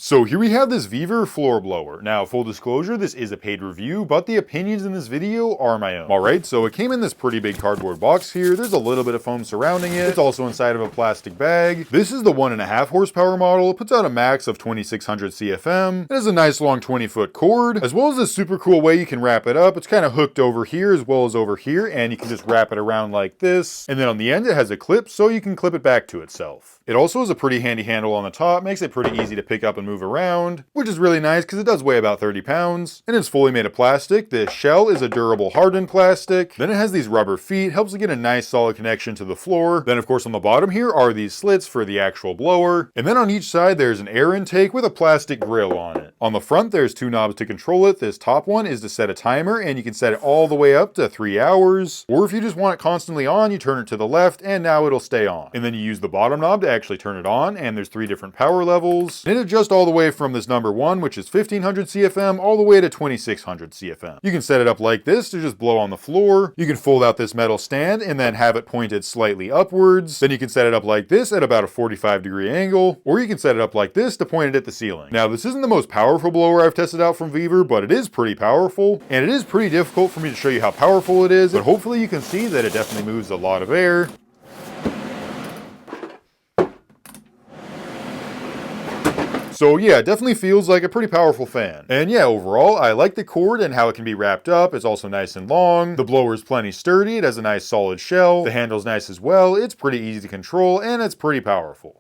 So here we have this VEVOR floor blower. Now, full disclosure, this is a paid review, but the opinions in this video are my own. Alright, so it came in this pretty big cardboard box here. There's a little bit of foam surrounding it. It's also inside of a plastic bag. This is the 1.5 horsepower model. It puts out a max of 2600 CFM. It has a nice long 20-foot cord, as well as this super cool way you can wrap it up. It's kind of hooked over here as well as over here, and you can just wrap it around like this. And then on the end, it has a clip, so you can clip it back to itself. It also has a pretty handy handle on the top, makes it pretty easy to pick up and move around, which is really nice because it does weigh about 30 pounds, and it's fully made of plastic. The shell is a durable hardened plastic. Then it has these rubber feet, helps to get a nice solid connection to the floor. Then of course on the bottom here are these slits for the actual blower, and then on each side there's an air intake with a plastic grill on it. On the front there's two knobs to control it. This top one is to set a timer, and you can set it all the way up to 3 hours, or if you just want it constantly on, you turn it to the left and now it'll stay on. And then you use the bottom knob to actually turn it on, and there's 3 different power levels, and it adjusts all the way from this number 1, which is 1500 CFM, all the way to 2600 CFM. You can set it up like this to just blow on the floor. You can fold out this metal stand and then have it pointed slightly upwards. Then you can set it up like this at about a 45-degree angle, or you can set it up like this to point it at the ceiling. Now this isn't the most powerful blower I've tested out from VEVOR, but it is pretty powerful, and it is pretty difficult for me to show you how powerful it is, but hopefully you can see that it definitely moves a lot of air. So yeah, it definitely feels like a pretty powerful fan. And yeah, overall, I like the cord and how it can be wrapped up. It's also nice and long. The blower is plenty sturdy. It has a nice solid shell. The handle's nice as well. It's pretty easy to control, and it's pretty powerful.